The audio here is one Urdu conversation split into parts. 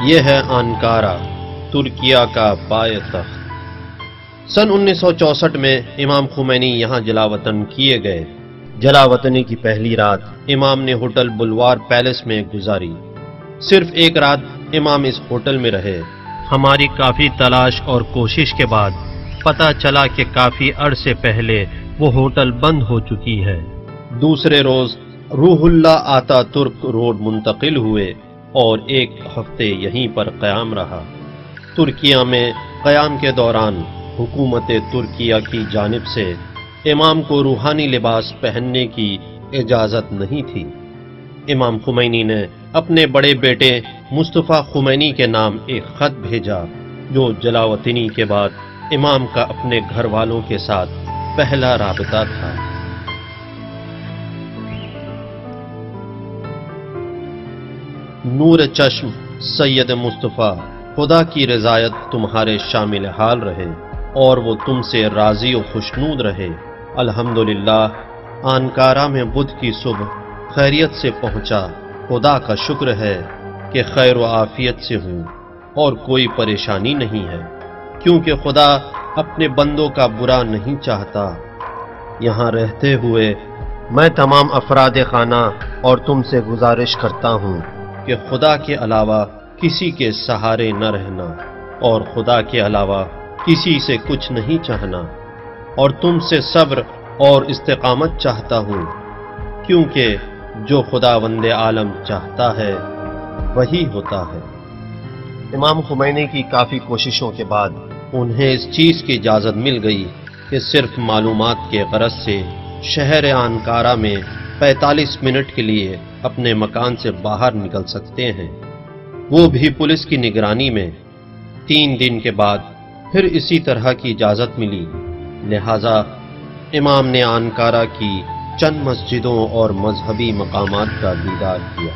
یہ ہے انکارا، ترکیہ کا پائے تخت۔ سن 1964 میں امام خمینی یہاں جلاوطن کیے گئے۔ جلاوطنی کی پہلی رات امام نے ہوٹل بلوار پیلس میں گزاری۔ صرف ایک رات امام اس ہوٹل میں رہے۔ ہماری کافی تلاش اور کوشش کے بعد پتہ چلا کہ کافی عرصے پہلے وہ ہوٹل بند ہو چکی ہے۔ دوسرے روز روح اللہ آتا ترک روڈ منتقل ہوئے اور ایک ہفتے یہیں پر قیام رہا۔ ترکیہ میں قیام کے دوران حکومت ترکیہ کی جانب سے امام کو روحانی لباس پہننے کی اجازت نہیں تھی۔ امام خمینی نے اپنے بڑے بیٹے مصطفیٰ خمینی کے نام ایک خط بھیجا، جو جلاوطنی کے بعد امام کا اپنے گھر والوں کے ساتھ پہلا رابطہ تھا۔ نور چشم سید مصطفیٰ، خدا کی رضایت تمہارے شامل حال رہے اور وہ تم سے راضی و خوشنود رہے۔ الحمدللہ انکارا میں بدھ کی صبح خیریت سے پہنچا۔ خدا کا شکر ہے کہ خیر و عافیت سے ہوں اور کوئی پریشانی نہیں ہے، کیونکہ خدا اپنے بندوں کا برا نہیں چاہتا۔ یہاں رہتے ہوئے میں تمام افراد خانہ اور تم سے گزارش کرتا ہوں کہ خدا کے علاوہ کسی کے سہارے نہ رہنا اور خدا کے علاوہ کسی سے کچھ نہیں چاہنا، اور تم سے صبر اور استقامت چاہتا ہوں، کیونکہ جو خداوند عالم چاہتا ہے وہی ہوتا ہے۔ امام خمینی کی کافی کوششوں کے بعد انہیں اس چیز کی اجازت مل گئی کہ صرف معلومات کے غرض سے شہر انکارا میں 45 منٹ کے لیے اپنے مکان سے باہر نکل سکتے ہیں، وہ بھی پولیس کی نگرانی میں۔ 3 دن کے بعد پھر اسی طرح کی اجازت ملی، لہذا امام نے انکارا کی چند مسجدوں اور مذہبی مقامات کا دیدار کیا۔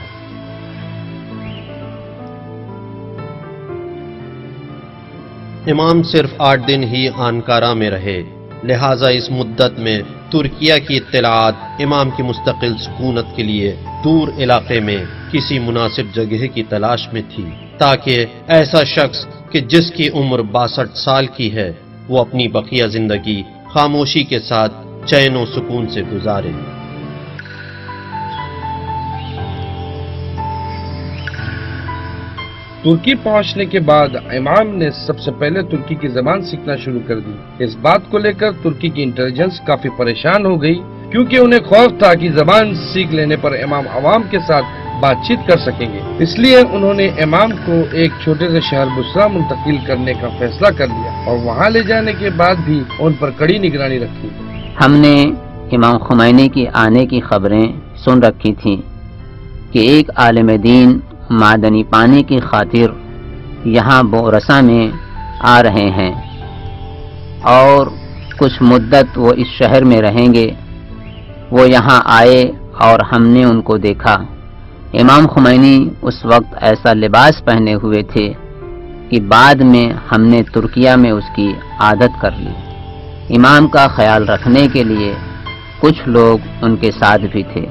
امام صرف 8 دن ہی انکارا میں رہے، لہذا اس مدت میں ترکیہ کی اطلاعات امام کی مستقل سکونت کے لیے دور علاقے میں کسی مناسب جگہ کی تلاش میں تھی، تاکہ ایسا شخص کہ جس کی عمر 62 سال کی ہے وہ اپنی بقیہ زندگی خاموشی کے ساتھ چین و سکون سے گزارے۔ ترکی پہنچنے کے بعد امام نے سب سے پہلے ترکی کی زبان سیکھنا شروع کر دی۔ اس بات کو لے کر ترکی کی انٹیلیجنس کافی پریشان ہو گئی، کیونکہ انہیں خوف تھا کہ زبان سیکھ لینے پر امام عوام کے ساتھ بات چیت کر سکیں گے۔ اس لیے انہوں نے امام کو ایک چھوٹے سے شہر بصرہ منتقل کرنے کا فیصلہ کر لیا اور وہاں لے جانے کے بعد بھی ان پر کڑی نگرانی رکھی۔ ہم نے امام خمینی کی آنے کی خبریں سن رکھی تھیں کہ ایک عالم دین معدنی پانی کی خاطر یہاں بورسا میں آ رہے ہیں اور کچھ مدت وہ اس شہر میں رہیں گے۔ وہ یہاں آئے اور ہم نے ان کو دیکھا۔ امام خمینی اس وقت ایسا لباس پہنے ہوئے تھے کہ بعد میں ہم نے ترکیہ میں اس کی عادت کر لی۔ امام کا خیال رکھنے کے لیے کچھ لوگ ان کے ساتھ بھی تھے۔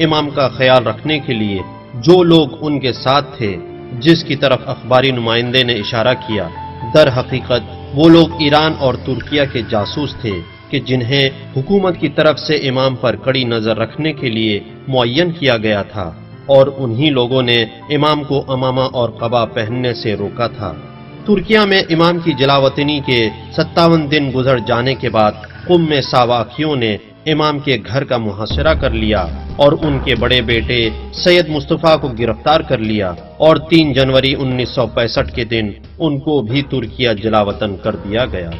امام کا خیال رکھنے کے لیے جو لوگ ان کے ساتھ تھے، جس کی طرف اخباری نمائندے نے اشارہ کیا، در حقیقت وہ لوگ ایران اور ترکیہ کے جاسوس تھے کہ جنہیں حکومت کی طرف سے امام پر کڑی نظر رکھنے کے لیے معین کیا گیا تھا، اور انہی لوگوں نے امام کو عمامہ اور قبا پہننے سے روکا تھا۔ ترکیہ میں امام کی جلاوطنی کے 57 دن گزر جانے کے بعد قم میں ساواکیوں نے امام کے گھر کا محاصرہ کر لیا اور ان کے بڑے بیٹے سید مصطفیٰ کو گرفتار کر لیا، اور 3 جنوری 1965 کے دن ان کو بھی ترکیہ جلاوطن کر دیا گیا۔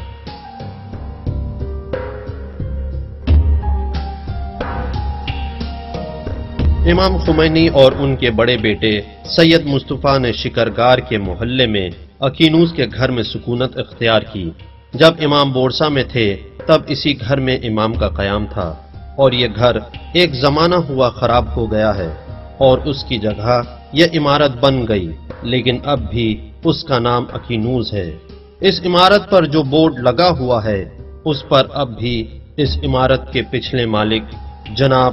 امام خمینی اور ان کے بڑے بیٹے سید مصطفیٰ نے شکرگار کے محلے میں اکینوس کے گھر میں سکونت اختیار کی۔ جب امام بورسا میں تھے تب اسی گھر میں امام کا قیام تھا، اور یہ گھر ایک زمانہ ہوا خراب ہو گیا ہے اور اس کی جگہ یہ عمارت بن گئی، لیکن اب بھی اس کا نام اکینوس ہے۔ اس عمارت پر جو بورڈ لگا ہوا ہے اس پر اب بھی اس عمارت کے پچھلے مالک جناب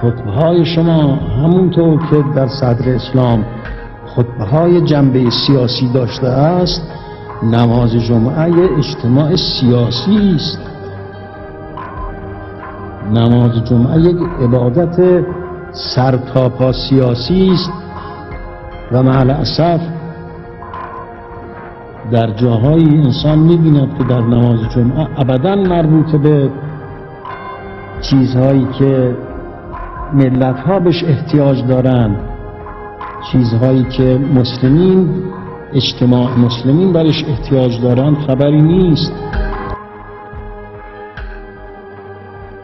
خطبه‌های شما همونطور که در صدر اسلام خطبه‌های جنبه سیاسی داشته است، نماز جمعه یک اجتماع سیاسی است. نماز جمعه یک عبادت سرتاپا سیاسی است و مع الاسف در جاهایی انسان می‌بیند که در نماز جمعه ابداً مربوط به چیزهایی که ملت‌ها بهش احتیاج دارند، چیزهایی که مسلمین، اجتماع مسلمین برش احتیاج دارند خبری نیست.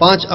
5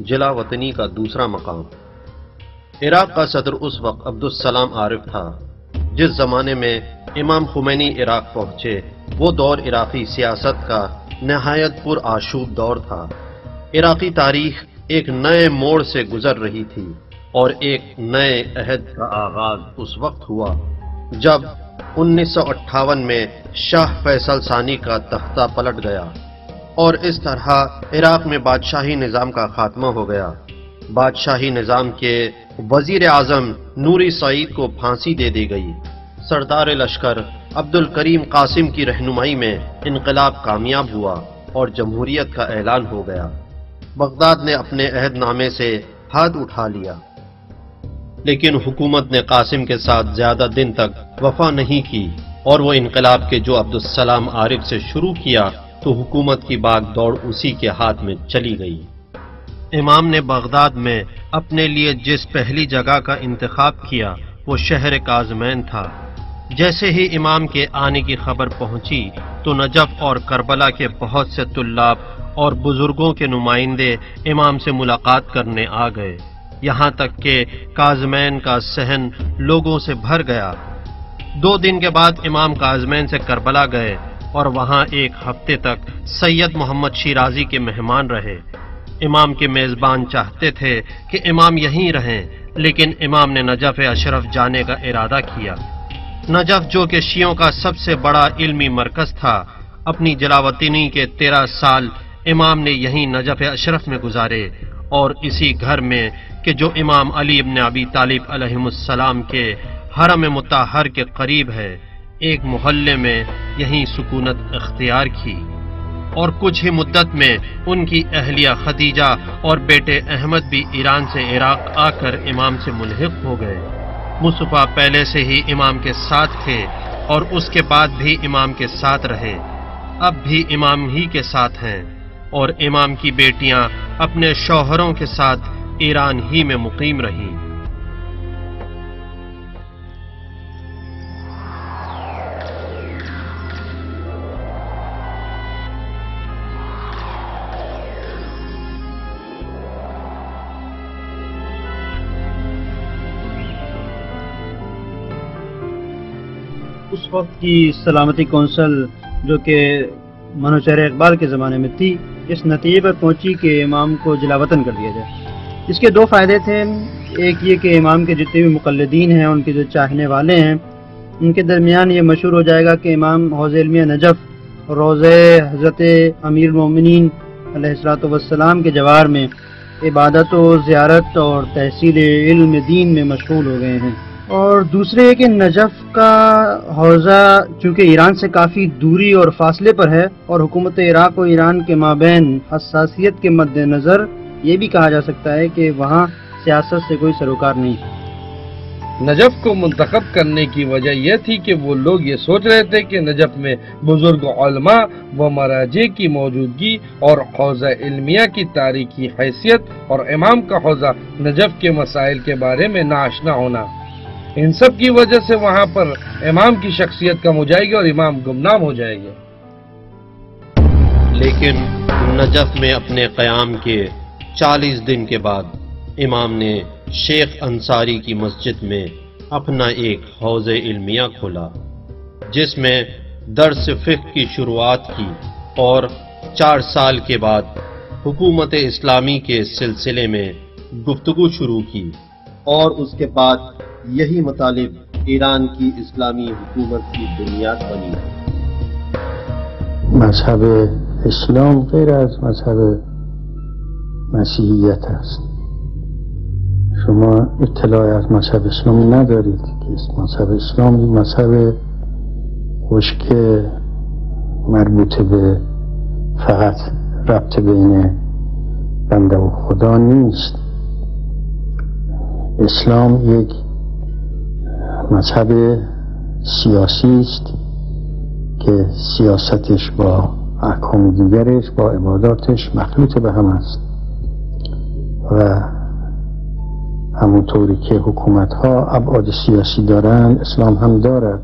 جلا وطنی کا دوسرا مقام۔ عراق کا صدر اس وقت عبدالسلام عارف تھا۔ جس زمانے میں امام خمینی عراق پہنچے وہ دور عراقی سیاست کا نہایت پر آشوب دور تھا۔ عراقی تاریخ ایک نئے موڑ سے گزر رہی تھی اور ایک نئے عہد کا آغاز اس وقت ہوا جب 1958 میں شاہ فیصل ثانی کا تختہ پلٹ گیا اور اس طرح عراق میں بادشاہی نظام کا خاتمہ ہو گیا۔ بادشاہی نظام کے وزیر اعظم نوری سعید کو پھانسی دے دی گئی۔ سردار لشکر عبدالکریم قاسم کی رہنمائی میں انقلاب کامیاب ہوا اور جمہوریت کا اعلان ہو گیا۔ بغداد نے اپنے عہد نامے سے ہاتھ اٹھا لیا، لیکن حکومت نے قاسم کے ساتھ زیادہ دن تک وفا نہیں کی اور وہ انقلاب کے جو عبدالسلام عارف سے شروع کیا تو حکومت کی باغ دوڑ اسی کے ہاتھ میں چلی گئی۔ امام نے بغداد میں اپنے لیے جس پہلی جگہ کا انتخاب کیا وہ شہر کاظمین تھا۔ جیسے ہی امام کے آنے کی خبر پہنچی تو نجف اور کربلا کے بہت سے طلاب اور بزرگوں کے نمائندے امام سے ملاقات کرنے آ گئے، یہاں تک کہ کاظمین کا صحن لوگوں سے بھر گیا۔ 2 دن کے بعد امام کاظمین سے کربلا گئے اور وہاں 1 ہفتے تک سید محمد شیرازی کے مہمان رہے۔ امام کے میزبان چاہتے تھے کہ امام یہیں رہیں، لیکن امام نے نجف اشرف جانے کا ارادہ کیا۔ نجف جو کہ شیعوں کا سب سے بڑا علمی مرکز تھا، اپنی جلاوطنی کے 13 سال امام نے یہیں نجف اشرف میں گزارے اور اسی گھر میں کہ جو امام علی ابن ابی طالب علیہ السلام کے حرم مطہر کے قریب ہے، ایک محلے میں یہیں سکونت اختیار کی، اور کچھ ہی مدت میں ان کی اہلیہ خدیجہ اور بیٹے احمد بھی ایران سے عراق آ کر امام سے ملحق ہو گئے۔ مصطفیٰ پہلے سے ہی امام کے ساتھ تھے اور اس کے بعد بھی امام کے ساتھ رہے، اب بھی امام ہی کے ساتھ ہیں، اور امام کی بیٹیاں اپنے شوہروں کے ساتھ ایران ہی میں مقیم رہیں۔ اس وقت کی سلامتی کونسل جو کہ منوچہر اقبال کے زمانے میں تھی، اس نتیجے پر پہنچی کہ امام کو جلا وطن کر دیا جائے۔ اس کے 2 فائدے تھے، ایک یہ کہ امام کے جتنے بھی مقلدین ہیں، ان کے جو چاہنے والے ہیں، ان کے درمیان یہ مشہور ہو جائے گا کہ امام حوض علمیہ نجف روضہ حضرت امیر المومنین علیہ السلام کے جوار میں عبادت و زیارت اور تحصیل علم دین میں مشغول ہو گئے ہیں۔ اور دوسرے یہ کہ نجف کا حوضہ چونکہ ایران سے کافی دوری اور فاصلے پر ہے اور حکومت عراق و ایران کے مابین حساسیت کے مد نظر یہ بھی کہا جا سکتا ہے کہ وہاں سیاست سے کوئی سروکار نہیں۔ نجف کو منتخب کرنے کی وجہ یہ تھی کہ وہ لوگ یہ سوچ رہے تھے کہ نجف میں بزرگ علماء و مراجع کی موجودگی اور حوضہ علمیہ کی تاریخی حیثیت اور امام کا حوضہ نجف کے مسائل کے بارے میں ناآشنا ہونا، ان سب کی وجہ سے وہاں پر امام کی شخصیت کم ہو جائے گی اور امام گمنام ہو جائے گا۔ لیکن نجف میں اپنے قیام کے 40 دن کے بعد امام نے شیخ انصاری کی مسجد میں اپنا ایک حوض علمیہ کھولا، جس میں درس فقہ کی شروعات کی اور 4 سال کے بعد حکومت اسلامی کے سلسلے میں گفتگو شروع کی، اور اس کے بعد یہی مطالب ایران کی اسلامی حکومت کی بنیاد بنی۔ مذهب اسلام غیر از مذهب مسیحیت است. شما اطلاعی از مذهب اسلام ندارید که مذهب اسلام مذهب خشک مربوط به فقط ربط بین بنده و خدا نیست. اسلام یک مذهب سیاسی است که سیاستش با احکام دیگرش با عباداتش مخلوط به هم است و همونطوری که حکومت ها ابعاد سیاسی دارند اسلام هم دارد.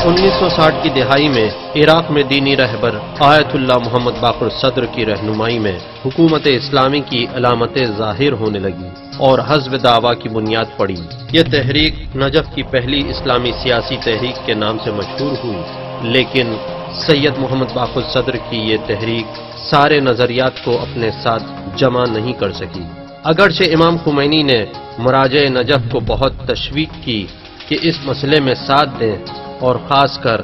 1960 کی دہائی میں عراق میں دینی رہبر آیت اللہ محمد باقر صدر کی رہنمائی میں حکومت اسلامی کی علامتیں ظاہر ہونے لگی اور حزب دعویٰ کی بنیاد پڑی۔ یہ تحریک نجف کی پہلی اسلامی سیاسی تحریک کے نام سے مشہور ہوئی، لیکن سید محمد باقر صدر کی یہ تحریک سارے نظریات کو اپنے ساتھ جمع نہیں کر سکی۔ اگرچہ امام خمینی نے مراجع نجف کو بہت تشویق کی کہ اس مسئلے میں ساتھ دیں اور خاص کر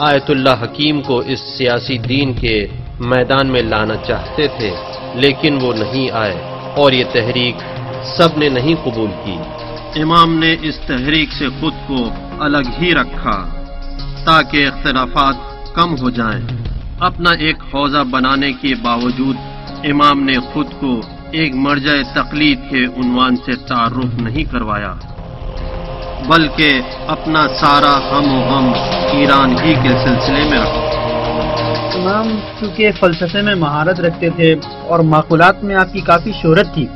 آیت اللہ حکیم کو اس سیاسی دین کے میدان میں لانا چاہتے تھے، لیکن وہ نہیں آئے اور یہ تحریک سب نے نہیں قبول کی۔ امام نے اس تحریک سے خود کو الگ ہی رکھا تاکہ اختلافات کم ہو جائیں۔ اپنا ایک حوزہ بنانے کے باوجود امام نے خود کو ایک مرجع تقلید کے عنوان سے تعارف نہیں کروایا، بلکہ اپنا سارا ہم و غم ایران ہی کے سلسلے میں رکھا۔ امام چونکہ فلسفے میں مہارت رکھتے تھے اور معقولات میں آپ کی کافی شہرت تھی،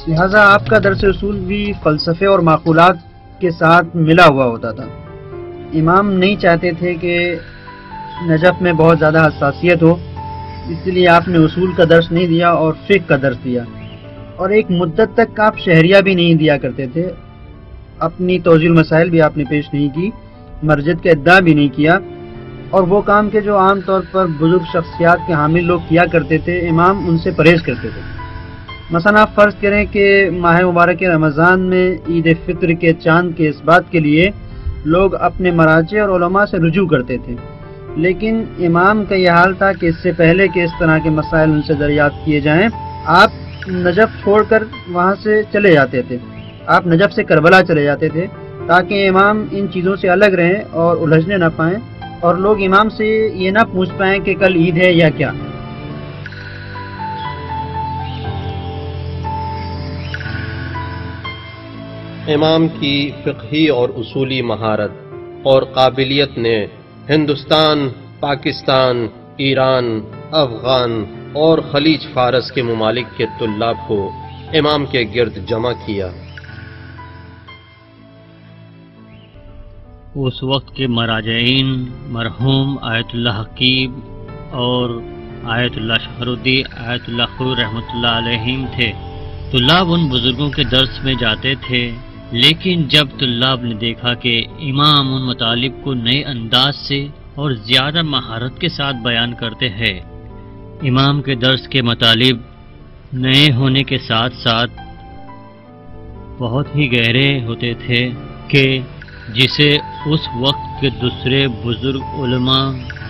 لہذا آپ کا درس اصول بھی فلسفے اور معقولات کے ساتھ ملا ہوا ہوتا تھا۔ امام نہیں چاہتے تھے کہ نجف میں بہت زیادہ حساسیت ہو، اس لیے آپ نے اصول کا درس نہیں دیا اور فقہ کا درس دیا، اور ایک مدت تک آپ شہریہ بھی نہیں دیا کرتے تھے۔ اپنی توضیح المسائل بھی آپ نے پیش نہیں کی، مرجد کا ادعا بھی نہیں کیا، اور وہ کام کے جو عام طور پر بزرگ شخصیات کے حامل لوگ کیا کرتے تھے، امام ان سے پرہیز کرتے تھے۔ مثلا آپ فرض کریں کہ ماہ مبارک رمضان میں عید فطر کے چاند کے اس بات کے لیے لوگ اپنے مراجع اور علماء سے رجوع کرتے تھے، لیکن امام کا یہ حال تھا کہ اس سے پہلے کہ اس طرح کے مسائل ان سے دریافت کیے جائیں، آپ نجف چھوڑ کر وہاں سے چلے جاتے تھے، آپ نجف سے کربلا چلے جاتے تھے تاکہ امام ان چیزوں سے الگ رہیں اور الجھنے نہ پائیں، اور لوگ امام سے یہ نہ پوچھ پائیں کہ کل عید ہے یا کیا۔ امام کی فقہی اور اصولی مہارت اور قابلیت نے ہندوستان، پاکستان، ایران، افغان اور خلیج فارس کے ممالک کے طلاب کو امام کے گرد جمع کیا۔ اس وقت کے مراجعین مرحوم آیت اللہ حکیم اور آیت اللہ شہرالدین، آیت اللہ خور رحمۃ اللہ علیہم تھے۔ طلاب ان بزرگوں کے درس میں جاتے تھے، لیکن جب طلاب نے دیکھا کہ امام ان مطالب کو نئے انداز سے اور زیادہ مہارت کے ساتھ بیان کرتے ہیں، امام کے درس کے مطالب نئے ہونے کے ساتھ ساتھ بہت ہی گہرے ہوتے تھے کہ جسے اس وقت کے دوسرے بزرگ علماء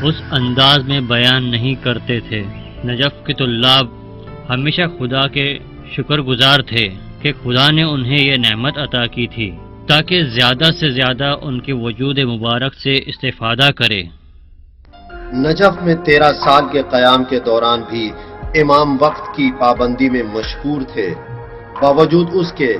اس انداز میں بیان نہیں کرتے تھے۔ نجف کے طلاب ہمیشہ خدا کے شکر گزار تھے کہ خدا نے انہیں یہ نعمت عطا کی تھی تاکہ زیادہ سے زیادہ ان کے وجود مبارک سے استفادہ کرے۔ نجف میں 13 سال کے قیام کے دوران بھی امام وقت کی پابندی میں مشہور تھے، باوجود اس کے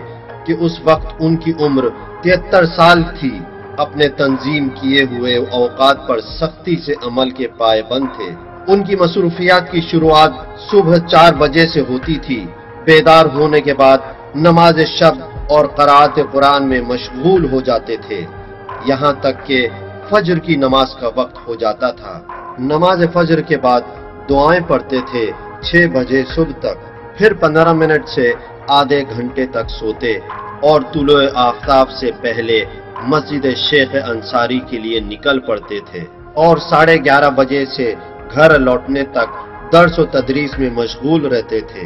کہ اس وقت ان کی عمر 73 سال تھی۔ اپنے تنظیم کیے ہوئے اوقات پر سختی سے عمل کے پابند تھے۔ ان کی مصروفیات کی شروعات صبح 4 بجے سے ہوتی تھی۔ بیدار ہونے کے بعد نماز شب اور قرأت قرآن میں مشغول ہو جاتے تھے، یہاں تک کہ فجر کی نماز کا وقت ہو جاتا تھا۔ نماز فجر کے بعد دعائیں پڑھتے تھے 6 بجے صبح تک، پھر 15 منٹ سے آدھے گھنٹے تک سوتے اور طلوع آفتاب سے پہلے مسجد شیخ انصاری کے لیے نکل پڑتے تھے، اور 11:30 بجے سے گھر لوٹنے تک درس و تدریس میں مشغول رہتے تھے،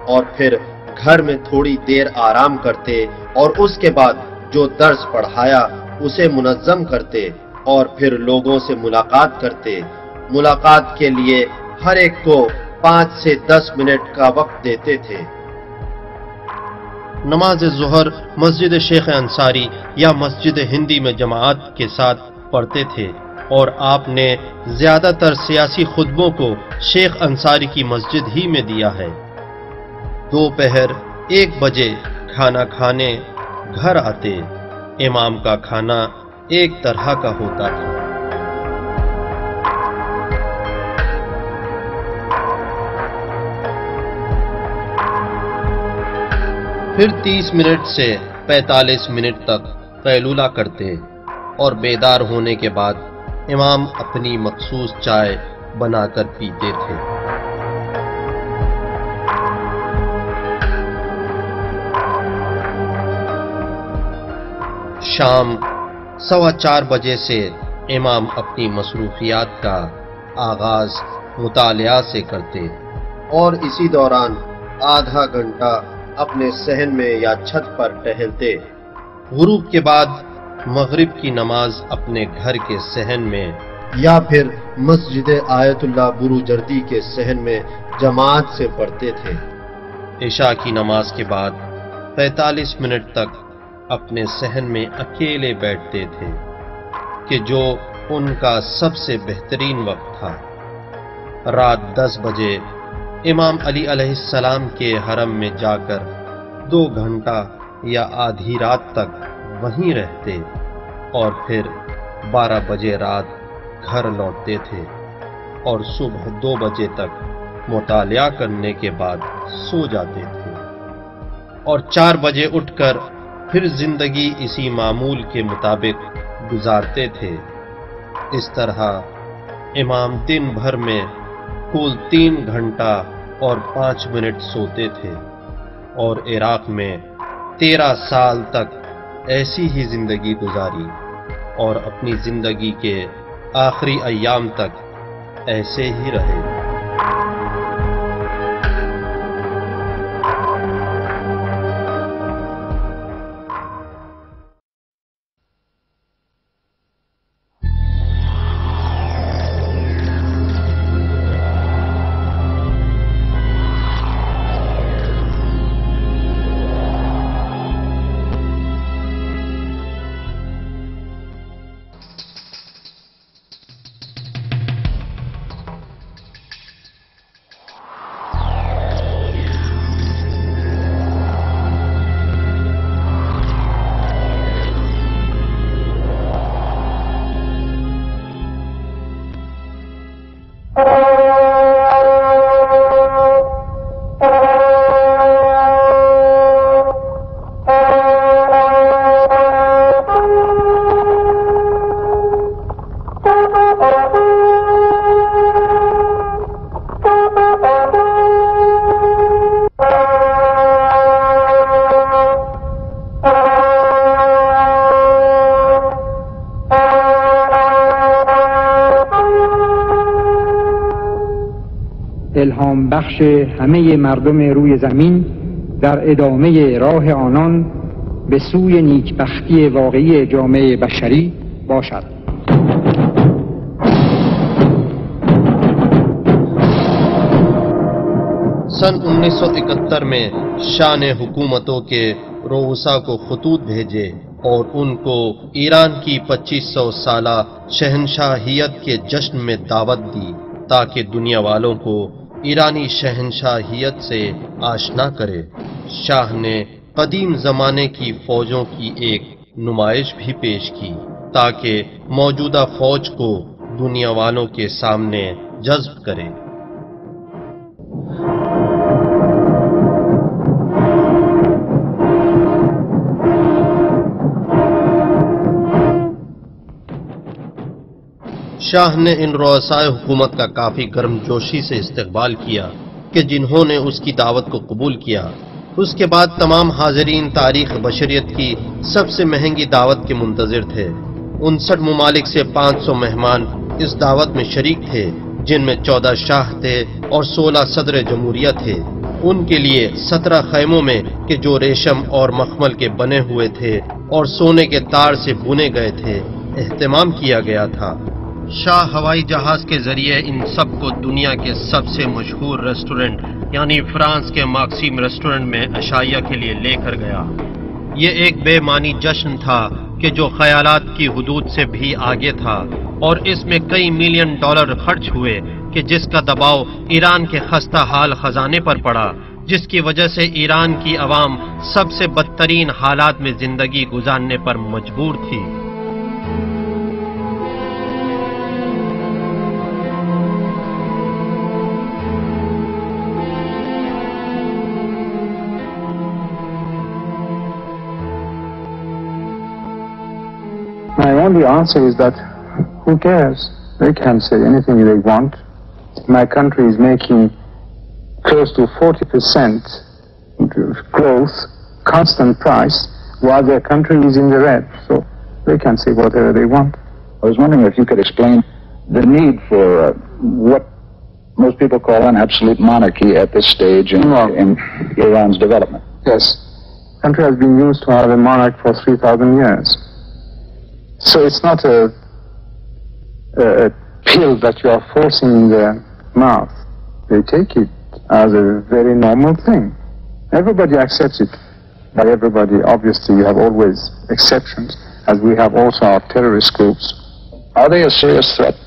اور پھر گھر میں تھوڑی دیر آرام کرتے اور اس کے بعد جو درس پڑھایا اسے منظم کرتے، اور پھر لوگوں سے ملاقات کرتے۔ ملاقات کے لیے ہر ایک کو 5 سے 10 منٹ کا وقت دیتے تھے۔ نماز ظہر مسجد شیخ انصاری یا مسجد ہندی میں جماعت کے ساتھ پڑھتے تھے، اور آپ نے زیادہ تر سیاسی خطبوں کو شیخ انصاری کی مسجد ہی میں دیا ہے۔ دوپہر 1 بجے کھانا کھانے گھر آتے۔ امام کا کھانا ایک طرح کا ہوتا تھا۔ پھر 30 منٹ سے 45 منٹ تک قیلولہ کرتے، اور بیدار ہونے کے بعد امام اپنی مخصوص چائے بنا کر پیتے تھے۔ شام 4:15 بجے سے امام اپنی مصروفیات کا آغاز مطالعہ سے کرتے اور اسی دوران آدھا گھنٹہ اپنے صحن میں یا چھت پر ٹہلتے۔ غروب کے بعد مغرب کی نماز اپنے گھر کے صحن میں یا پھر مسجد آیت اللہ بروجردی کے صحن میں جماعت سے پڑھتے تھے۔ عشاء کی نماز کے بعد 45 منٹ تک اپنے صحن میں اکیلے بیٹھتے تھے کہ جو ان کا سب سے بہترین وقت تھا۔ رات 10 بجے امام علی علیہ السلام کے حرم میں جا کر 2 گھنٹہ یا آدھی رات تک وہیں رہتے اور پھر 12 بجے رات گھر لوٹتے تھے اور صبح 2 بجے تک مطالعہ کرنے کے بعد سو جاتے تھے اور 4 بجے اٹھ کر پھر زندگی اسی معمول کے مطابق گزارتے تھے۔ اس طرح امام دن بھر میں کل 3 گھنٹہ اور 5 منٹ سوتے تھے اور عراق میں 13 سال تک ایسی ہی زندگی گزاری اور اپنی زندگی کے آخری ایام تک ایسے ہی رہے۔ الهام بخش همه مردم روی زمین در ادامه راه آنان به سوی نیکبختی واقعی جامعه بشری باشد. سن 1971 میں شاہ نے حکومتوں کے رؤسا کو خطوط بھیجے اور ان کو ایران کی 2500 سالہ شہنشاہیت کے جشن میں دعوت دی تاکہ دنیا والوں کو ایرانی شہنشاہیت سے آشنا کرے۔ شاہ نے قدیم زمانے کی فوجوں کی ایک نمائش بھی پیش کی تاکہ موجودہ فوج کو دنیا والوں کے سامنے جذب کرے۔ شاہ نے ان رؤسائے حکومت کا کافی گرم جوشی سے استقبال کیا کہ جنہوں نے اس کی دعوت کو قبول کیا۔ اس کے بعد تمام حاضرین تاریخ بشریت کی سب سے مہنگی دعوت کے منتظر تھے۔ 59 ممالک سے 500 مہمان اس دعوت میں شریک تھے، جن میں 14 شاہ تھے اور 16 صدر جمہوریہ تھے۔ ان کے لیے 17 خیموں میں کہ جو ریشم اور مخمل کے بنے ہوئے تھے اور سونے کے تار سے بنے گئے تھے اہتمام کیا گیا تھا۔ شاہ ہوائی جہاز کے ذریعے ان سب کو دنیا کے سب سے مشہور ریسٹورنٹ یعنی فرانس کے ماکسیم ریسٹورنٹ میں عشائیہ کے لیے لے کر گیا۔ یہ ایک بے معنی جشن تھا کہ جو خیالات کی حدود سے بھی آگے تھا اور اس میں کئی ملین ڈالر خرچ ہوئے کہ جس کا دباؤ ایران کے خستہ حال خزانے پر پڑا، جس کی وجہ سے ایران کی عوام سب سے بدترین حالات میں زندگی گزارنے پر مجبور تھی۔ My only answer is that Who cares? They can say anything they want. My country is making close to 40% growth, constant price, while their country is in the red. So they can say whatever they want. I was wondering if you could explain the need for what most people call an absolute monarchy at this stage in Iran's development. Yes. The country has been used to have a monarch for 3,000 years. So it's not a pill that you are forcing in their mouth. They take it as a very normal thing. Everybody accepts it. By everybody, obviously, you have always exceptions, as we have also our terrorist groups. Are they a serious threat?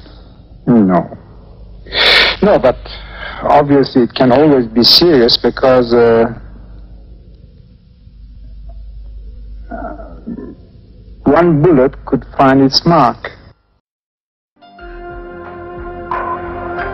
No. No, but obviously it can always be serious because one bullet could find its mark.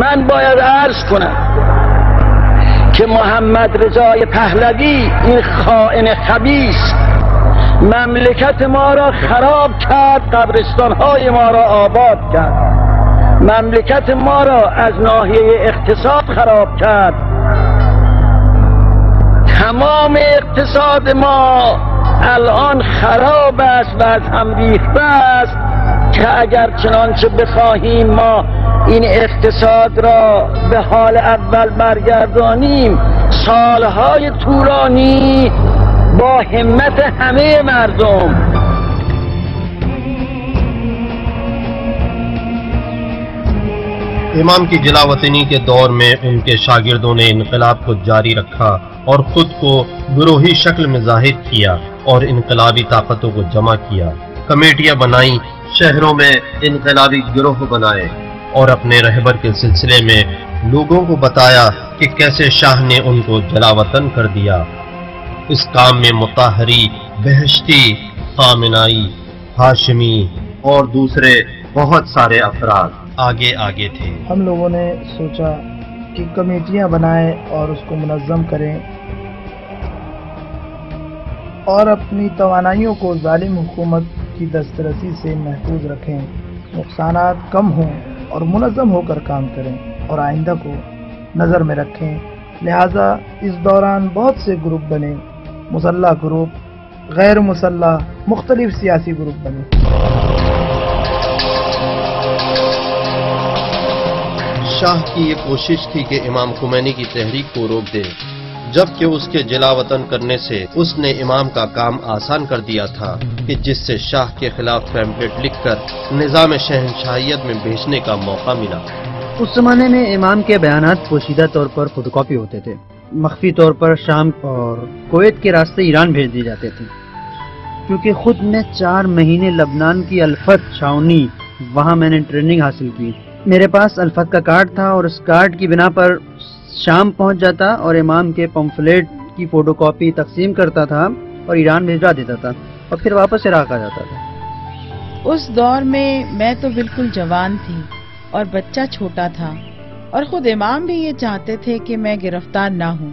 من باید عرض کنم که محمد رضای پهلوی این خائن خبیث مملکت ما را خراب کرد، قبرستان‌های ما را آباد کرد، مملکت ما را از ناحیه اقتصاد خراب کرد. تمام اقتصاد ما الان خراب است و از هم ریخته است که اگر چنانچه بخواهیم ما این اقتصاد را به حال اول برگردانیم، سالهای طولانی با همت همه مردم امام کی جلاوطنی کے دور میں ان کے شاگردوں نے انقلاب کو جاری رکھا اور خود کو گروہی شکل میں ظاہر کیا اور انقلابی طاقتوں کو جمع کیا، کمیٹیاں بنائیں، شہروں میں انقلابی گروہ بنائے اور اپنے رہبر کے سلسلے میں لوگوں کو بتایا کہ کیسے شاہ نے ان کو جلاوطن کر دیا۔ اس کام میں مطہری، بہشتی، خامنائی، ہاشمی اور دوسرے بہت سارے افراد آگے تھے۔ ہم لوگوں نے سوچا کہ کمیٹیاں بنائیں اور اس کو منظم کریں اور اپنی توانائیوں کو ظالم حکومت کی دسترسی سے محفوظ رکھیں، نقصانات کم ہوں اور منظم ہو کر کام کریں اور آئندہ کو نظر میں رکھیں۔ لہٰذا اس دوران بہت سے گروپ بنے، مسلح گروپ، غیر مسلح، مختلف سیاسی گروپ بنے۔ شاہ کی یہ کوشش تھی کہ امام خمینی کی تحریک کو روک دے، جبکہ اس کے جلاوطن کرنے سے اس نے امام کا کام آسان کر دیا تھا کہ جس سے شاہ کے خلاف پیمفلیٹ لکھ کر نظام شہنشاہیت میں بھیجنے کا موقع ملا۔ اس زمانے میں امام کے بیانات پوشیدہ طور پر فوٹو کاپی ہوتے تھے، مخفی طور پر شام اور کویت کے راستے ایران بھیج دیے جاتے تھے، کیونکہ خود میں 4 مہینے لبنان کی الفت چھاونی، وہاں میں نے ٹریننگ حاصل کی۔ میرے پاس الفت کا کارڈ تھا اور اس کارڈ کی بنا پر شام پہنچ جاتا اور امام کے پمفلیٹ کی فوٹو کاپی تقسیم کرتا تھا اور ایران بھیجوا دیتا تھا اور پھر واپس عراق آ جاتا تھا۔ اس دور میں تو بالکل جوان تھی اور بچہ چھوٹا تھا، اور خود امام بھی یہ چاہتے تھے کہ میں گرفتار نہ ہوں،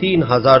3000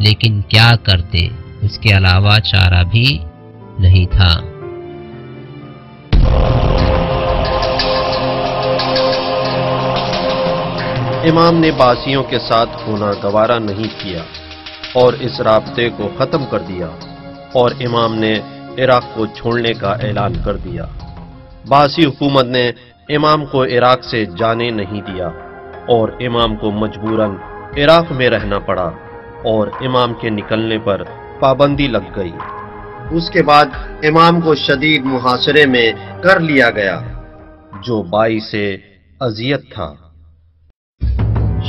لیکن کیا کرتے، اس کے علاوہ چارہ بھی نہیں تھا۔ امام نے باسیوں کے ساتھ ہونا گوارا نہیں کیا اور اس رابطے کو ختم کر دیا، اور امام نے عراق کو چھوڑنے کا اعلان کر دیا۔ باسی حکومت نے امام کو عراق سے جانے نہیں دیا اور امام کو مجبوراً عراق میں رہنا پڑا، اور امام کے نکلنے پر پابندی لگ گئی۔ اس کے بعد امام کو شدید محاصرے میں کر لیا گیا، جو باعث اذیت تھا۔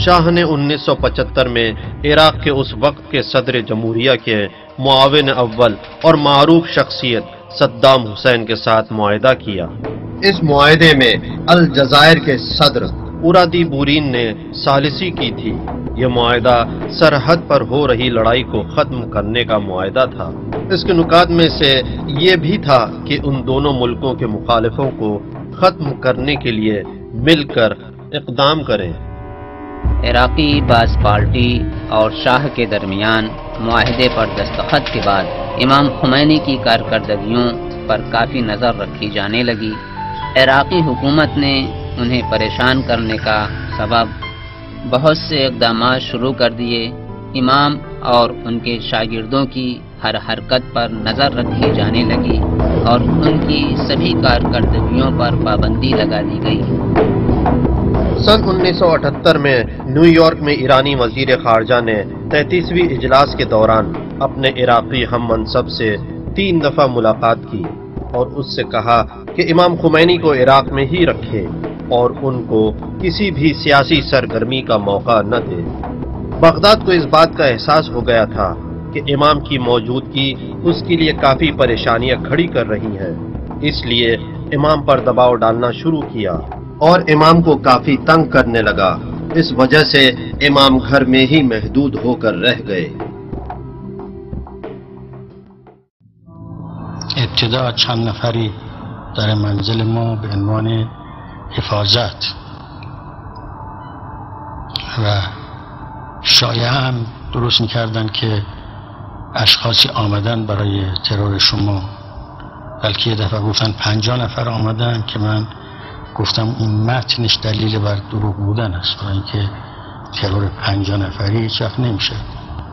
شاہ نے 1975 میں عراق کے اس وقت کے صدر جمہوریہ کے معاون اول اور معروف شخصیت صدام حسین کے ساتھ معاہدہ کیا۔ اس معاہدے میں الجزائر کے صدر اورادی بورین نے ثالثی کی تھی۔ یہ معاہدہ سرحد پر ہو رہی لڑائی کو ختم کرنے کا معاہدہ تھا۔ اس کے نکات میں سے یہ بھی تھا کہ ان دونوں ملکوں کے مخالفوں کو ختم کرنے کے لیے مل کر اقدام کریں۔ عراقی باس پارٹی اور شاہ کے درمیان معاہدے پر دستخط کے بعد امام خمینی کی کارکردگیوں پر کافی نظر رکھی جانے لگی۔ عراقی حکومت نے انہیں پریشان کرنے کا سبب بہت سے اقدامات شروع کر دیے۔ امام اور ان کے شاگردوں کی ہر حرکت پر نظر رکھی جانے لگی اور ان کی سبھی کارکردگیوں پر پابندی لگا دی گئی۔ سن 1978 میں نیو یارک میں ایرانی وزیر خارجہ نے 33ویں اجلاس کے دوران اپنے عراقی ہم منصب سے 3 دفعہ ملاقات کی اور اس سے کہا کہ امام خمینی کو عراق میں ہی رکھے اور ان کو کسی بھی سیاسی سرگرمی کا موقع نہ دے۔ بغداد کو اس بات کا احساس ہو گیا تھا کہ امام کی موجودگی اس کے لیے کافی پریشانیاں کھڑی کر رہی ہیں، اس لیے امام پر دباؤ ڈالنا شروع کیا اور امام کو کافی تنگ کرنے لگا۔ اس وجہ سے امام گھر میں ہی محدود ہو کر رہ گئے۔ ابتدا چند نفری در منزل ما به عنوان حفاظت و شایعه هم درست میکردن که اشخاصی آمدن برای ترور شما، بلکه یه دفعه گفتن 50 نفر آمدن که من گفتم این متنش دلیل بر دروغ بودن است، برای اینکه ترور 50 نفری هیچ وقت نمیشه،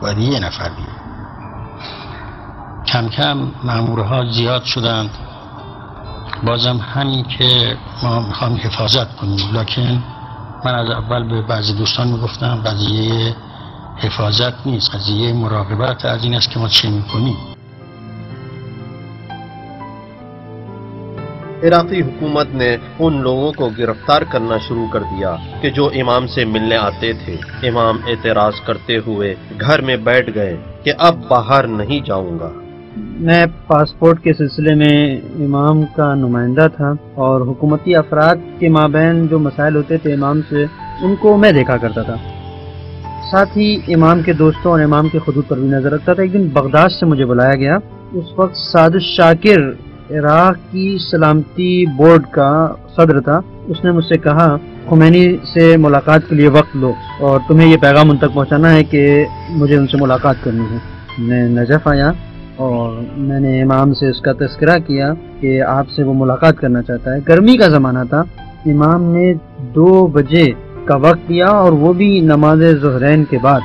باید یه نفر بیاد. کم کم مامورها زیاد شدند، بازم همین که ما میخوام حفاظت کنیم، لکن من از اول به بعضی دوستان میگفتم قضیه حفاظت نیست، قضیه مراقبت از این است که ما چه میکنیم. عراقی حکومت نے ان لوگوں کو گرفتار کرنا شروع کر دیا کہ جو امام سے ملنے آتے تھے۔ امام اعتراض کرتے ہوئے گھر میں بیٹھ گئے کہ اب باہر نہیں جاؤں گا۔ میں پاسپورٹ کے سلسلے میں امام کا نمائندہ تھا اور حکومتی افراد کے مابین جو مسائل ہوتے تھے امام سے، ان کو میں دیکھا کرتا تھا، ساتھ ہی امام کے دوستوں اور امام کے خطوط پر بھی نظر رکھتا تھا۔ ایک دن بغداد سے مجھے بلایا گیا، اس وقت سعد شاکر عراق کی سلامتی بورڈ کا صدر تھا۔ اس نے مجھ سے کہا خمینی سے ملاقات کے لیے وقت لو اور تمہیں یہ پیغام ان تک پہنچانا ہے کہ مجھے ان سے ملاقات کرنی ہے۔ میں نجف آیا اور میں نے امام سے اس کا تذکرہ کیا کہ آپ سے وہ ملاقات کرنا چاہتا ہے۔ گرمی کا زمانہ تھا، امام نے 2 بجے کا وقت دیا اور وہ بھی نماز ظہرین کے بعد۔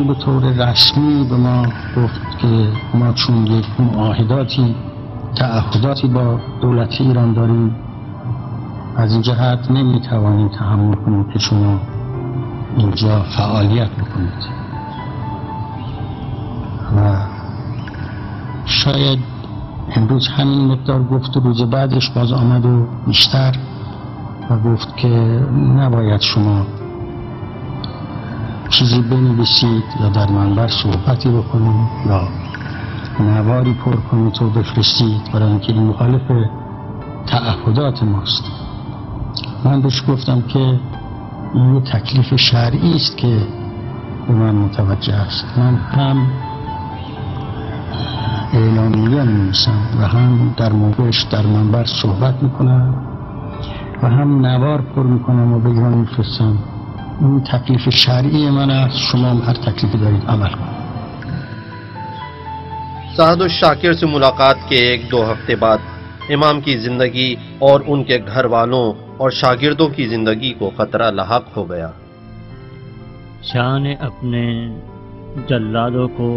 به طور رسمی به ما گفت که ما چون یک معاهداتی تعهداتی با دولت ایران داریم، از این جهت نمیتوانیم تحمل کنیم که شما اینجا فعالیت بکنید و شاید امروز همین مقدار گفت و روز بعدش باز آمد و بیشتر و گفت که نباید شما چیزی بنویسید یا در منبر صحبتی بکنید یا نواری پر کنید و بفرستید، برای اینکه این مخالف تعهدات ماست. من بهش گفتم که این یه تکلیف شرعی است که به من متوجه است. من هم اعلامیه می‌نویسم و هم در موقعش در منبر صحبت میکنم و هم نوار پر میکنم و به ایران میفرستم این تکلیف شرعی من است، شما هم هر تکلیفی دارید عمل کنید. سعد الشاکر سے ملاقات کے 1-2 ہفتے بعد امام کی زندگی اور ان کے گھر والوں اور شاگردوں کی زندگی کو خطرہ لاحق ہو گیا۔ شاہ نے اپنے جلادوں کو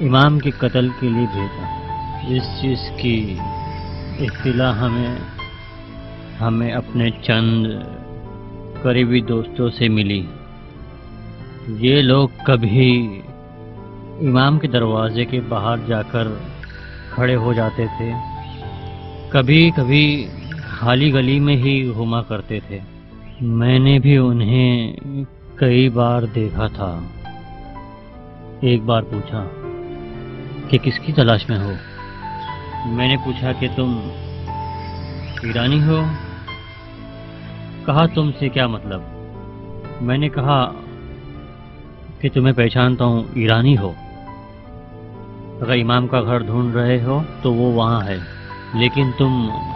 امام کے قتل کے لیے بھیجا۔ اس چیز کی اطلاع ہمیں اپنے چند قریبی دوستوں سے ملی۔ یہ لوگ کبھی امام کے دروازے کے باہر جا کر کھڑے ہو جاتے تھے، کبھی کبھی خالی گلی میں ہی گھوما کرتے تھے۔ میں نے بھی انہیں کئی بار دیکھا تھا۔ ایک بار پوچھا کہ کس کی تلاش میں ہو؟ میں نے پوچھا کہ تم ایرانی ہو؟ کہا تم سے کیا مطلب؟ میں نے کہا کہ تمہیں پہچانتا ہوں، ایرانی ہو۔ اگر امام کا گھر ڈھونڈ رہے ہو تو وہ وہاں ہے، لیکن تم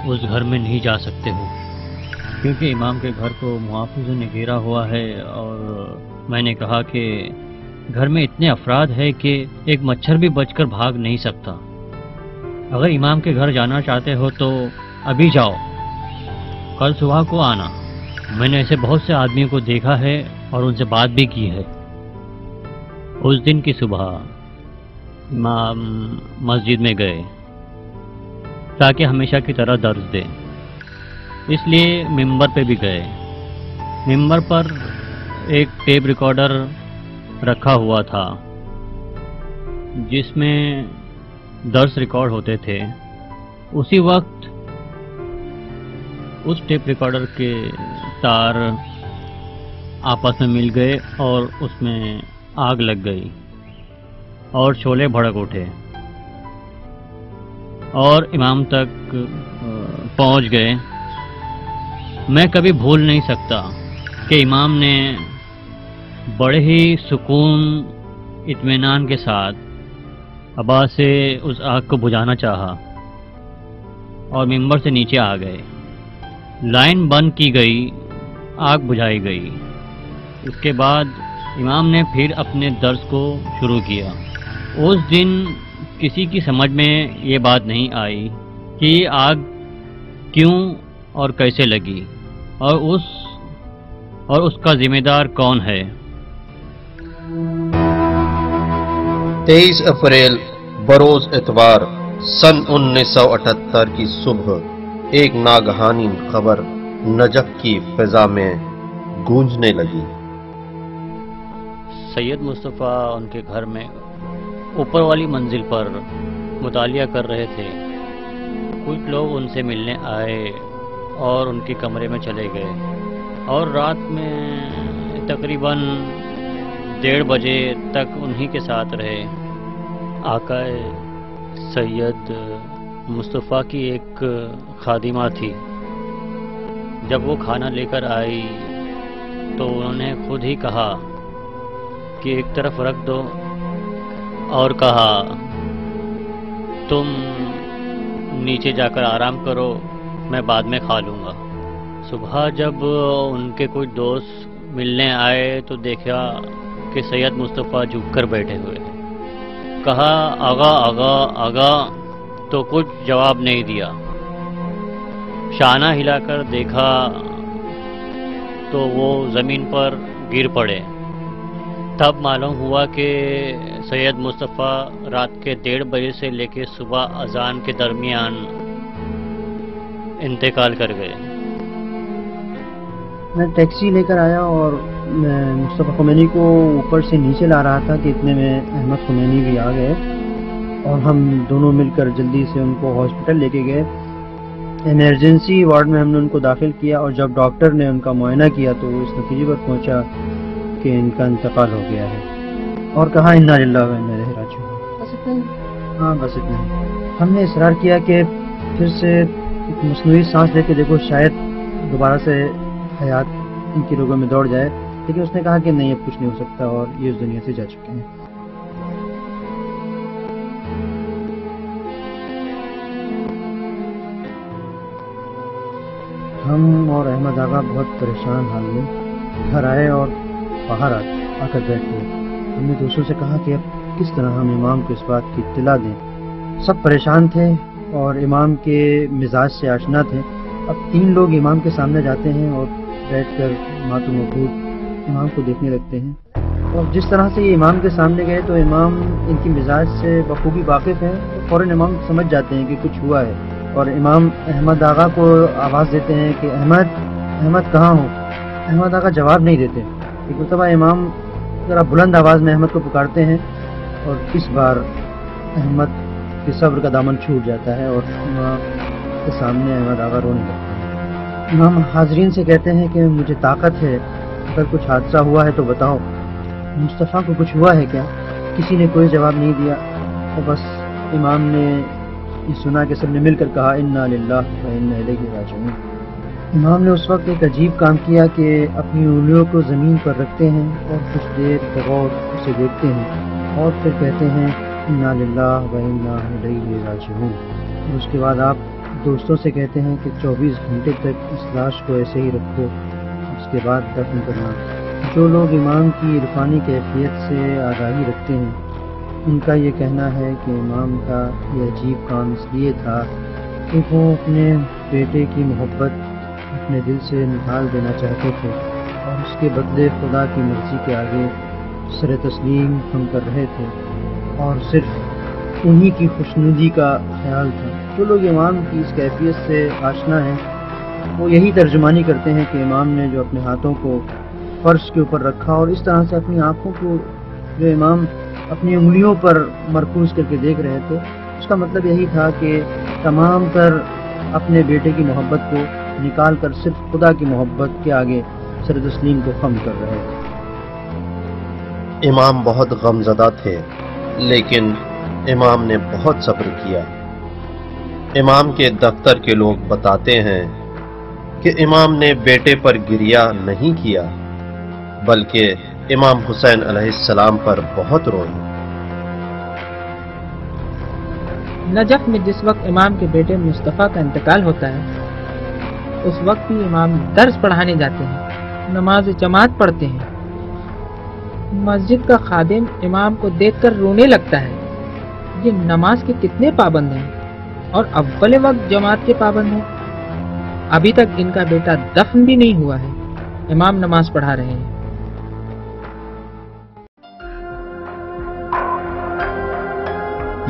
اس گھر میں نہیں جا سکتے ہو کیونکہ امام کے گھر کو محافظوں نے گھیرا ہوا ہے۔ اور میں نے کہا کہ گھر میں اتنے افراد ہیں کہ ایک مچھر بھی بچ کر بھاگ نہیں سکتا۔ اگر امام کے گھر جانا چاہتے ہو تو ابھی جاؤ، کل صبح کو آنا۔ میں نے ایسے بہت سے آدمیوں کو دیکھا ہے اور ان سے بات بھی کی ہے۔ اس دن کی صبح امام مسجد میں گئے تاکہ ہمیشہ کی طرح درس دیں، اس لیے ممبر پہ بھی گئے۔ ممبر پر ایک ٹیپ ریکارڈر رکھا ہوا تھا جس میں درس ریکارڈ ہوتے تھے۔ اسی وقت اس ٹیپ ریکارڈر کے تار آپس میں مل گئے اور اس میں آگ لگ گئی اور شعلے بھڑک اٹھے اور امام تک پہنچ گئے۔ میں کبھی بھول نہیں سکتا کہ امام نے بڑے ہی سکون اطمینان کے ساتھ ابا سے اس آگ کو بجھانا چاہا اور ممبر سے نیچے آ گئے۔ لائن بند کی گئی، آگ بجھائی گئی۔ اس کے بعد امام نے پھر اپنے درس کو شروع کیا۔ اس دن کسی کی سمجھ میں یہ بات نہیں آئی کہ یہ آگ کیوں اور کیسے لگی اور اس کا ذمہ دار کون ہے۔ 23 اپریل بروز اتوار سن 1978 کی صبح ایک ناگہانی خبر نجف کی فضا میں گونجنے لگی۔ سید مصطفیٰ ان کے گھر میں اوپر والی منزل پر مطالعہ کر رہے تھے۔ کچھ لوگ ان سے ملنے آئے اور ان کے کمرے میں چلے گئے اور رات میں تقریباً 1:30 بجے تک انہی کے ساتھ رہے۔ آقا سید مصطفیٰ کی ایک خادمہ تھی۔ جب وہ کھانا لے کر آئی تو انہوں نے خود ہی کہا کہ ایک طرف رکھ دو اور کہا تم نیچے جا کر آرام کرو، میں بعد میں کھا لوں گا۔ صبح جب ان کے کچھ دوست ملنے آئے تو دیکھا کہ سید مصطفیٰ جھک کر بیٹھے ہوئے۔ کہا آغا آغا آغا، تو کچھ جواب نہیں دیا۔ شانہ ہلا کر دیکھا تو وہ زمین پر گر پڑے۔ تب معلوم ہوا کہ سید مصطفیٰ رات کے 1:30 بجے سے لے کے صبح اذان کے درمیان انتقال کر گئے۔ میں ٹیکسی لے کر آیا اور میں مصطفیٰ خمینی کو اوپر سے نیچے لا رہا تھا کہ اتنے میں احمد خمینی بھی آ گئے اور ہم دونوں مل کر جلدی سے ان کو ہاسپٹل لے کے گئے۔ ایمرجنسی وارڈ میں ہم نے ان کو داخل کیا اور جب ڈاکٹر نے ان کا معائنہ کیا تو وہ اس نتیجے پر پہنچا کہ ان کا انتقال ہو گیا ہے اور کہا انا للہ و انا الیہ راجعون۔ ہاں بس اتنا ہی۔ ہم نے اصرار کیا کہ پھر سے مصنوعی سانس لے کے دیکھو، شاید دوبارہ سے حیات ان کی رگوں میں دوڑ جائے، لیکن اس نے کہا کہ نہیں اب کچھ نہیں ہو سکتا اور یہ اس دنیا سے جا چکے ہیں۔ ہم اور احمد آغا بہت پریشان حال میں گھر آئے اور باہر آ کر بیٹھ گئے۔ ہم نے دوستوں سے کہا کہ اب کس طرح ہم امام کو اس بات کی اطلاع دیں۔ سب پریشان تھے اور امام کے مزاج سے آشنا تھے۔ اب 3 لوگ امام کے سامنے جاتے ہیں اور بیٹھ کر ماتو مبہوت امام کو دیکھنے لگتے ہیں، اور جس طرح سے یہ امام کے سامنے گئے تو امام ان کی مزاج سے بخوبی واقف ہیں، فوراً امام سمجھ جاتے ہیں کہ کچھ ہوا ہے، اور امام احمد آغا کو آواز دیتے ہیں کہ احمد کہاں ہو؟ احمد آغا جواب نہیں دیتے۔ ایک مرتبہ امام ذرا بلند آواز میں احمد کو پکارتے ہیں، اور اس بار احمد کے صبر کا دامن چھوٹ جاتا ہے اور امام کے سامنے احمد آغا رونے لگتے ہیں۔ امام حاضرین سے کہتے ہیں کہ مجھے طاقت ہے، اگر کچھ حادثہ ہوا ہے تو بتاؤ، مصطفیٰ کو کچھ ہوا ہے کیا؟ کسی نے کوئی جواب نہیں دیا، اور بس امام نے یہ سنا کہ سب نے مل کر کہا انا للہ و انا الیہ راجعون۔ امام نے اس وقت ایک عجیب کام کیا کہ اپنی انگلیوں کو زمین پر رکھتے ہیں اور کچھ دیر بغور اسے دیکھتے ہیں، اور پھر کہتے ہیں انا للہ و انا الیہ راجعون۔ اور اس کے بعد آپ دوستوں سے کہتے ہیں کہ 24 گھنٹے تک اس لاش کو ایسے ہی رکھو، اس کے بعد دفن کرنا۔ جو لوگ امام کی عرفانی کیفیت سے آگاہی رکھتے ہیں، ان کا یہ کہنا ہے کہ امام کا یہ عجیب کام اس لیے تھا کہ وہ اپنے بیٹے کی محبت اپنے دل سے نکال دینا چاہتے تھے، اور اس کے بدلے خدا کی مرضی کے آگے سر تسلیم ہم کر رہے تھے، اور صرف انہی کی خوشنودی کا خیال تھا۔ جو لوگ امام کی اس کیفیت سے آشنا ہیں وہ یہی ترجمانی کرتے ہیں کہ امام نے جو اپنے ہاتھوں کو فرش کے اوپر رکھا اور اس طرح سے اپنی آنکھوں کو جو امام اپنی انگلیوں پر مرکوز کر کے دیکھ رہے تھے، اس کا مطلب یہی تھا کہ تمام تر اپنے بیٹے کی محبت کو نکال کر صرف خدا کی محبت کے آگے سر تسلیم کو خم کر رہے تھے۔ امام بہت غمزدہ تھے، لیکن امام نے بہت صبر کیا۔ امام کے دفتر کے لوگ بتاتے ہیں کہ امام نے بیٹے پر گریہ نہیں کیا، بلکہ امام حسین علیہ السلام پر بہت روئے۔ نجف میں جس وقت امام کے بیٹے مصطفیٰ کا انتقال ہوتا ہے، اس وقت بھی امام درس پڑھانے جاتے ہیں، نماز جماعت پڑھتے ہیں۔ مسجد کا خادم امام کو دیکھ کر رونے لگتا ہے۔ یہ نماز کے کتنے پابند ہیں اور اول وقت جماعت کے پابند ہیں۔ ابھی تک ان کا بیٹا دفن بھی نہیں ہوا ہے، امام نماز پڑھا رہے ہیں۔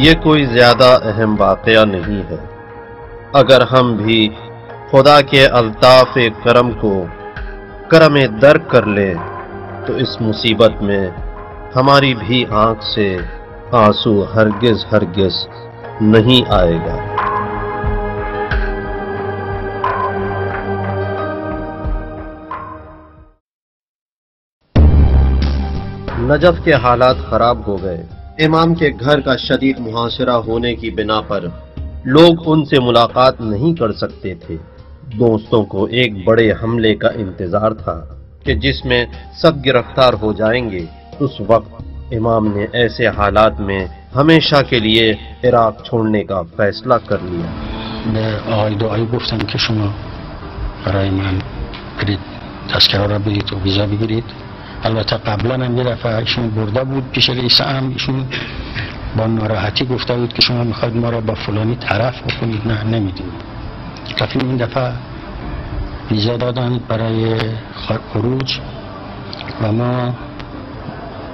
یہ کوئی زیادہ اہم واقعہ نہیں ہے۔ اگر ہم بھی خدا کے الطاف کرم کو کرم درک کر لیں تو اس مصیبت میں ہماری بھی آنکھ سے آنسو ہرگز نہیں آئے گا۔ نجف کے حالات خراب ہو گئے۔ امام کے گھر کا شدید محاصرہ ہونے کی بنا پر لوگ ان سے ملاقات نہیں کر سکتے تھے۔ دوستوں کو ایک بڑے حملے کا انتظار تھا کہ جس میں سب گرفتار ہو جائیں گے۔ اس وقت امام نے ایسے حالات میں ہمیشہ کے لیے عراق چھوڑنے کا فیصلہ کر لیا۔ به آقای دعایی گفتم که شما برای من برید تذکره را برید و ویزا بگیرید. البته قبلا هم یه دفعه ایشون برده بود پیش رئیس امر، ایشون با ناراحتی گفته بود که شما میخواید ما را با فلانی طرف بکنید. نه نمیدیم. رفتیم این دفعه ویزا دادن برای خروج و ما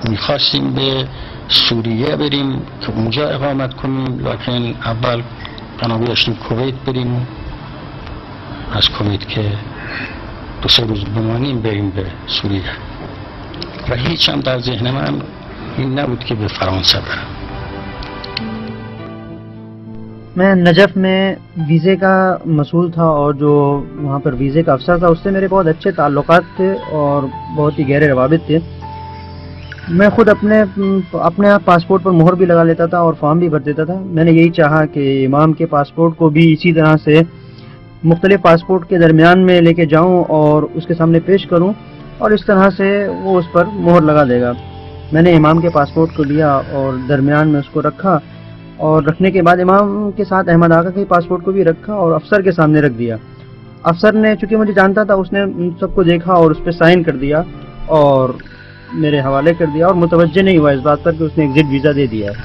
میخواستیم به سوریه بریم که اونجا اقامت کنیم، لکن اول قنابی داشتیم کویت بریم، از کویت که 2-3 روز بمانیم بریم به سوریه و هیچ هم در ذهن من این نبود که به فرانسه برم. میں نجف میں ویزے کا مسئول تھا اور جو وہاں پر ویزے کا افسر تھا اس سے میرے بہت اچھے تعلقات تھے اور بہت ہی گہرے روابط تھے۔ میں خود اپنے آپ پاسپورٹ پر مہر بھی لگا لیتا تھا اور فارم بھی بھر دیتا تھا۔ میں نے یہی چاہا کہ امام کے پاسپورٹ کو بھی اسی طرح سے مختلف پاسپورٹ کے درمیان میں لے کے جاؤں اور اس کے سامنے پیش کروں اور اس طرح سے وہ اس پر مہر لگا دے گا۔ میں نے امام کے پاسپورٹ کو لیا اور درمیان میں اس کو رکھا اور رکھنے کے بعد امام کے ساتھ احمد آقا کے پاسپورٹ کو بھی رکھا اور افسر کے سامنے رکھ دیا افسر نے چونکہ مجھے جانتا تھا، اس نے ان سب کو دیکھا اور اس پہ سائن کر دیا اور میرے حوالے کر دیا، اور متوجہ نہیں ہوا اس بات پر کہ اس نے ایگزٹ ویزا دے دیا ہے۔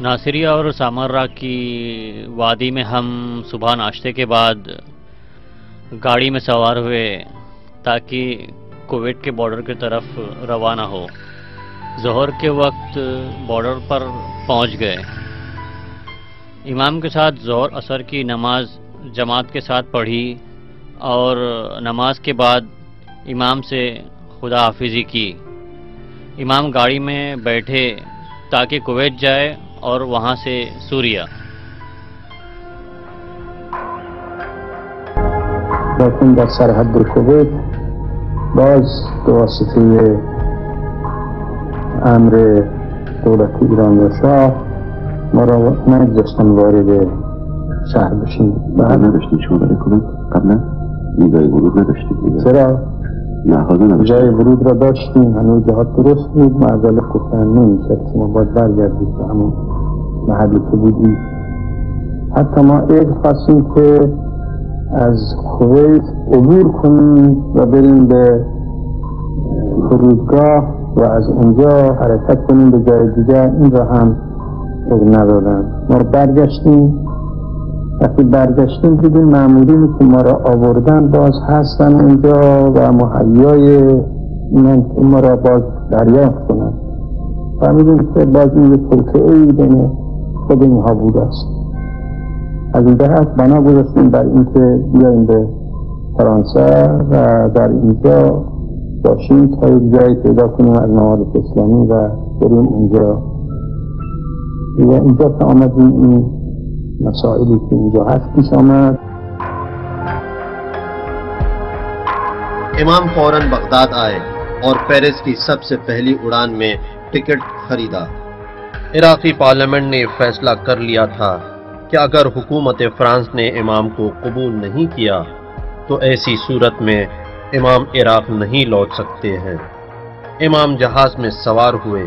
ناصریہ اور سامرا کی وادی میں ہم صبح ناشتے کے بعد گاڑی میں سوار ہوئے تاکہ کویت کے بارڈر کی طرف روانہ ہو۔ ظہر کے وقت بارڈر پر پہنچ گئے۔ امام کے ساتھ ظہر عصر کی نماز جماعت کے ساتھ پڑھی اور نماز کے بعد امام سے خدا حافظی کی۔ امام گاڑی میں بیٹھے تاکہ کویت جائے اور وہاں سے سوریا۔ لیکن در سرحد کویت باز به واسطه امر دولت ایران و شاه ما را نگذاشتن وارد شهر بشیم. نداشتیم شما برای کویت قبلا ویزای ورود نداشتید؟ چرا؟ نه حاضر نداشتیم. جای ورود را داشتیم، هنوز جهات درست بود، معذرت گفتن نمیشد، شما باید برگردید به همون محلی که بودید. حتی ما اذن خواستیم که از کویت عبور کنیم و بریم به فرودگاه و از اونجا حرکت کنیم به جای دیگر، این را هم اذن ندادن. ما برگشتیم، وقتی برگشتیم دیدیم مامورینی که ما را آوردن باز هستن اونجا و مهیای اینن که ما را باز دریافت کنن. فهمیدیم که باز این یک توطئه‌ای بین خود اینها بوده است. از این جهت بنا گذاشتیم بر اینکه بیاییم به فرانسه و در اینجا باشیم تا یک جایی پیدا کنیم از ممالک اسلامی و بریم اونجا. و اینجا که آمدیم این مسائلی که اینجا هست پیش آمد. امام فوراً بغداد آئے اور پیرس کی سب سے پہلی اڑان میں ٹکٹ خریدا۔ عراقی پارلیمنٹ نے فیصلہ کر لیا تھا کہ اگر حکومت فرانس نے امام کو قبول نہیں کیا تو ایسی صورت میں امام عراق نہیں لوٹ سکتے ہیں۔ امام جہاز میں سوار ہوئے۔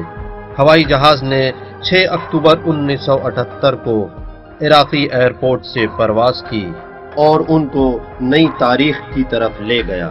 ہوائی جہاز نے 6 اکتوبر 1978 کو عراقی ایئرپورٹ سے پرواز کی اور ان کو نئی تاریخ کی طرف لے گیا۔